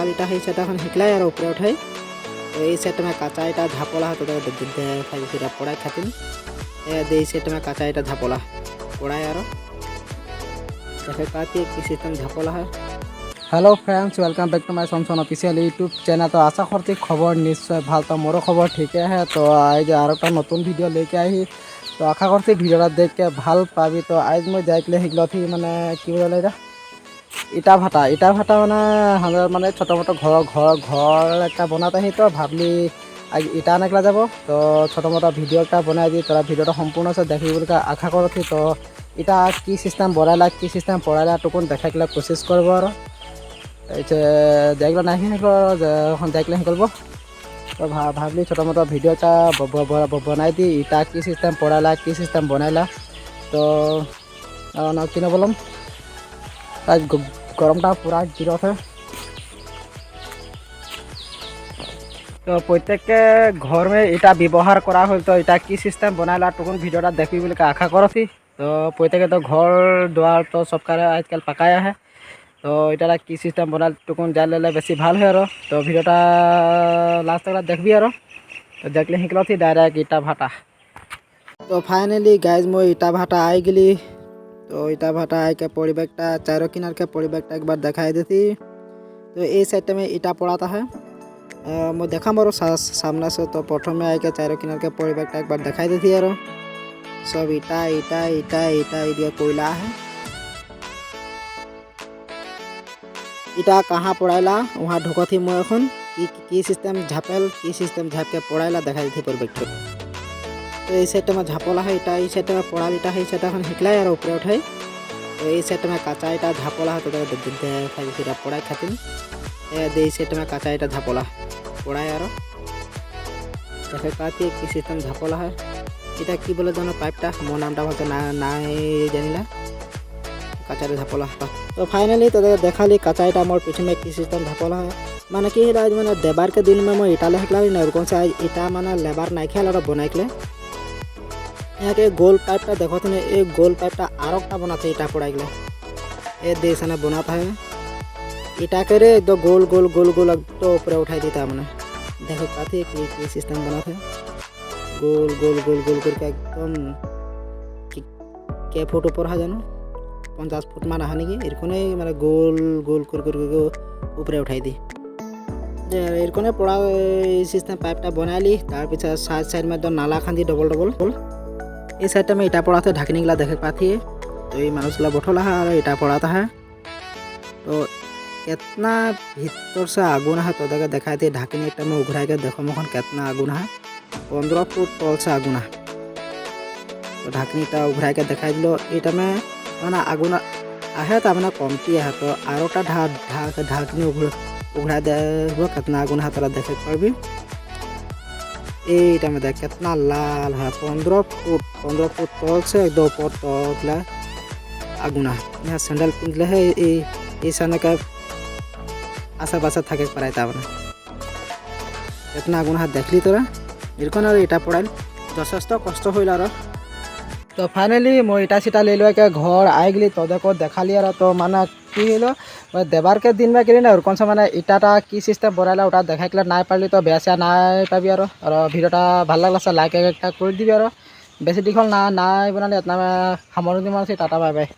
पड़ाल इटा है सेटा हिकला और ऊपर उठाई तो ये सेट में काचा इटा झापला है तो देखा पड़ा खातिर दे सेट में काचा इटा झापला पड़ा और देखे पाती कि सिस्टम झापला है। Hello friends, welcome back to my Samson official YouTube channel. तो आशा करती खबर निश्चय भल, तो मोर खबर ठीक है। तो आज और एक नतून भिडिओ लेके आई तो आशा करती भिडिओ देख के भल पाबी। तो आज मैं जाइले शिकल थी माने कि बोले इटा भाटा माने हमारे माने छोटा मोटा घर एक बनाते ही तो भावली आज इटा निकला যাব। तो छोटा मोटा भिडिओ एक बनाई दी तोरा भिडिओ सम्पूर्ण से देखी आशा कर थी। तो इटा कि सिस्टम बनाला कि सिस्टम पढ़ाला टुकुन देखाइले कोशिश करब और देखल ना देखले शिकल। तो भावली छोटा मोटा भिडिओ बनाई दी इटा कि सिस्टम पढ़ाला कि सिस्टम बनाइला। तो कि बोलम आज गरमटा पूरा जीरो है। तो प्रत्येक के घर में इटा व्यवहार करा हो तो इटा कि सिस्टम बनाला टुकुन भिडिओटा देखी बोल आशा कर थी। तो प्रत्येके तो घर द्वार तो सबका आजकल पकाया है। तो इटा कि सिस्टम बना टुकुन जान ले बेसि भल है। तो भिडिओटा लास्ट तक देखबी और तो देखले शिकल थी डायरेक्ट इटा भाटा। तो फाइनली गाइज मैं इटा भाटा आई गली। तो इटा भाटा आई के परिवेशटा चारों किनार के परिवेशटा एक बार दिखाई देती। तो ये साइड में इटा पड़ाता है मैं देखा मोर सामने से। तो प्रथम में आई के चारों किनार के परिवेशटा एक बार दिखाई देती और सब इटा इटा इटा इटा इटा कोयला है। इटा कहाँ पड़ाला वहाँ ढोक थी मैं एन कि सिस्टम झापेल कि सिस्टम झाप के पड़ाला देखा दी परिवेश। तो ये सेट में झापला है इटा ये सेट में पड़ाल इटा है सेटा हिकला और ऊपर उठाई तो ये सेट में काचा इटा झापला है तो देखा पड़ा खातिर दे सेट में काचा इटा झापला पड़ा और देखे पाती कि सिस्टम झापला है। इटा कि बोले जानो पाइपटा मोर नामटा भाई ना जानिला काचा झापला। तो फाइनली तो देखाली काचा इटा मोर पीछे में कि सिस्टम झापला है माने कि आज मैंने देवार के दिन में मैं इटा हेकला ना कौन से आज इटा माने लेबार नहीं खेल और बनाइले यहाँ के गोल पाइपटा देखो थे एक गोल पाइपटा आरोटा बनाते इटा पड़ाइले ये देश ने बनाता है इटा करे एकदम गोल गोल गोल गोल तो ऊपर उठाई देता मैंने देखो पाती कि सिस्टम बनाते गोल गोल गोल गोल करके एकदम के फुट ऊपर है जानो 50 फुट माना है कि इरकोने माने गोल गोल कर ऊपर उठाई दी इरकोने पड़ा सिस्टम पाइपटा बना ली। तार पीछे साइड में तो नाला खानी डबल इस साइड में इटा पड़ा था ढकनी गला देखे पाती है। तो ये मानुषला बठला है और इटा पड़ाता है। तो कितना भीतर से आगुना है तो देखा थी ढकनी इटा में उघरा के देखो मोहन कितना आगुना है 15 फुट तल से आगुना। तो ढकनी इटा उघरा के देखा दिलो इटा में मैंने आगुना आहे तो मैंने कमती है। तो आरोटा ढकनी उघरा दे कितना आगुना है तो देखे पाबी। ये में देख कितना लाल है 15 फुट तल से एकदम ऊपर तक आगुना। यहाँ सैंडल पिंधले है ये सन के आशा पाशा थके पड़ाता मैंने कितना आगुना है देखली तोरा इरकन और इटा पड़ाइल यथेष्ट कष्ट हो। तो फाइनली मैं इटा सीटा ले लो के घर आई गली। तो देखो देखाली और तो माना कि मैं देवार के दिन में करी ना कौन सा मैंने इटाटा कि सिस्टम बनाला ओटा देखा ना पारली तो बेस ना पाबी और भिडिओटा भल लगला से लाइक एक कर दी और बेसि दीघल ना बनाले इतना सामरणी मारছি टाटा बाय बाय।